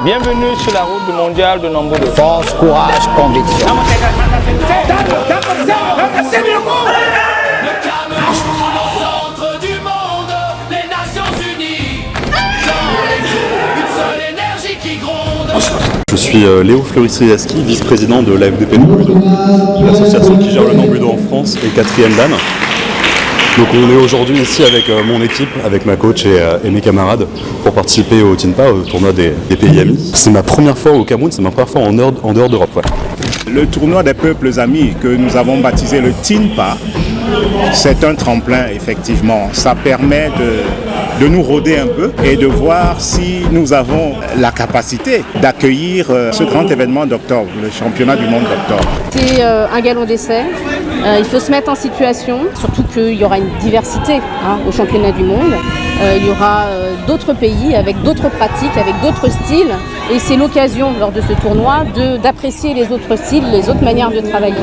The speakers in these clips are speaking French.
Bienvenue sur la route du mondial de Nambudo. Force, courage, conviction. Je suis Léo Fleury-Sriaski, vice-président de l'AFDP Nambudo, l'association qui gère le Nambudo en France et 4e dan. Donc on est aujourd'hui ici avec mon équipe, avec ma coach et mes camarades pour participer au TINPA, au tournoi des pays amis. C'est ma première fois au Cameroun, c'est ma première fois en dehors d'Europe. Ouais. Le tournoi des peuples amis que nous avons baptisé le TINPA, c'est un tremplin effectivement. Ça permet de nous rôder un peu et de voir si nous avons la capacité d'accueillir ce grand événement d'octobre, le championnat du monde d'octobre. C'est un galop d'essai. Il faut se mettre en situation, surtout qu'il y aura une diversité au championnat du monde. Il y aura d'autres pays avec d'autres pratiques, avec d'autres styles. Et c'est l'occasion lors de ce tournoi d'apprécier les autres styles, les autres manières de travailler.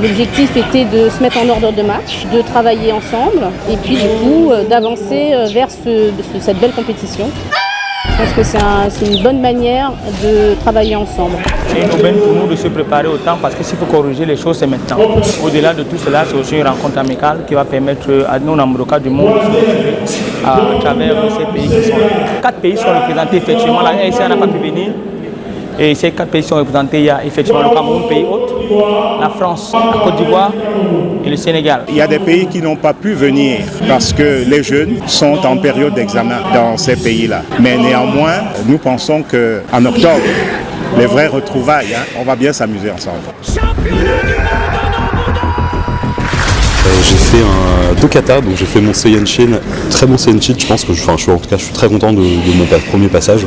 L'objectif était de se mettre en ordre de match, de travailler ensemble et puis du coup d'avancer vers cette belle compétition. Je pense que c'est une bonne manière de travailler ensemble. C'est une aubaine pour nous de se préparer autant parce que s'il faut corriger les choses, c'est maintenant. Au-delà de tout cela, c'est aussi une rencontre amicale qui va permettre à nos Nambudokas du monde à travers ces pays qui sont là. 4 pays sont représentés effectivement. La RSA n'a pas pu venir. Et ces 4 pays sont représentés. Il y a effectivement le Cameroun, pays hôte, la France, la Côte d'Ivoire et le Sénégal. Il y a des pays qui n'ont pas pu venir parce que les jeunes sont en période d'examen dans ces pays-là. Mais néanmoins, nous pensons qu'en octobre, les vraies retrouvailles, on va bien s'amuser ensemble. J'ai fait 2 katas, donc j'ai fait mon Seiyenshin, très bon Seiyenshin, je pense que je suis très content de mon premier passage.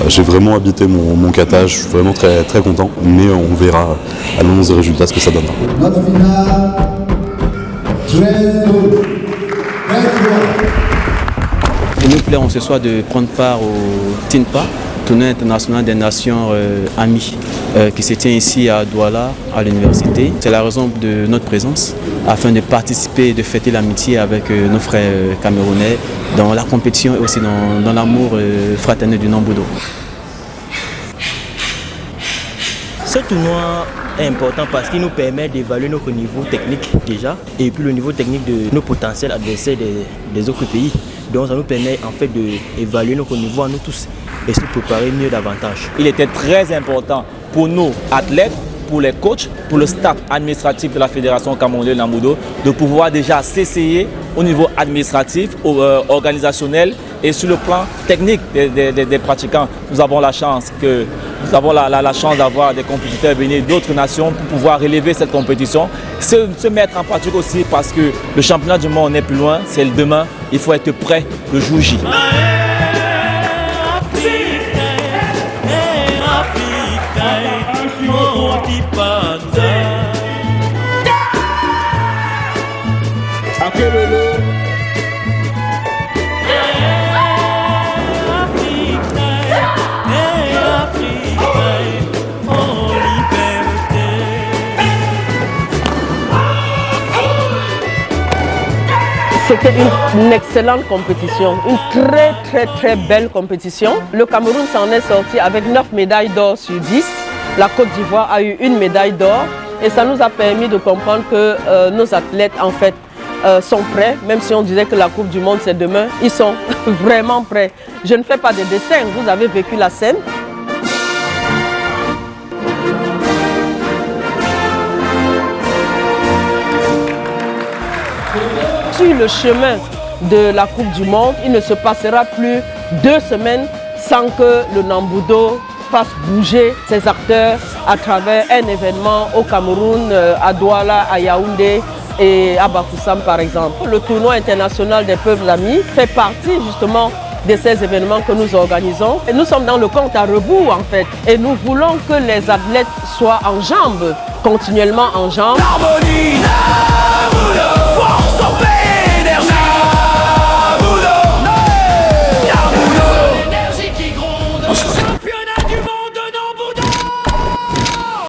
J'ai vraiment habité mon kata, je suis vraiment très, très content, mais on verra à l'annonce des résultats ce que ça donnera. Notre finale, 13-2. Il nous plaît en ce soir de prendre part au TINPA, tournoi international des nations amies, qui se tient ici à Douala, à l'université. C'est la raison de notre présence, afin de participer et de fêter l'amitié avec nos frères camerounais dans la compétition et aussi dans l'amour fraternel du Nambudo. Ce tournoi est important parce qu'il nous permet d'évaluer notre niveau technique déjà et puis le niveau technique de nos potentiels adversaires des autres pays. Donc ça nous permet en fait d'évaluer notre niveau à nous tous et se préparer mieux davantage. Il était très important pour nous athlètes, pour les coachs, pour le staff administratif de la Fédération camerounaise de Nambudo de pouvoir déjà s'essayer au niveau administratif, organisationnel et sur le plan technique des pratiquants. Nous avons la chance d'avoir des compétiteurs venus d'autres nations pour pouvoir relever cette compétition, se mettre en pratique aussi parce que le championnat du monde n'est plus loin, c'est le demain, il faut être prêt le jour J. C'était une excellente compétition, une très belle compétition. Le Cameroun s'en est sorti avec 9 médailles d'or sur 10. La Côte d'Ivoire a eu 1 médaille d'or et ça nous a permis de comprendre que nos athlètes en fait sont prêts. Même si on disait que la Coupe du Monde c'est demain, ils sont vraiment prêts. Je ne fais pas de dessin, vous avez vécu la scène. Sur le chemin de la Coupe du Monde, il ne se passera plus 2 semaines sans que le Nambudo fasse bouger ses acteurs à travers un événement au Cameroun, à Douala, à Yaoundé et à Bafoussam par exemple. Le tournoi international des peuples amis fait partie justement de ces événements que nous organisons. Et nous sommes dans le compte à rebours en fait. Et nous voulons que les athlètes soient en jambes, continuellement en jambes.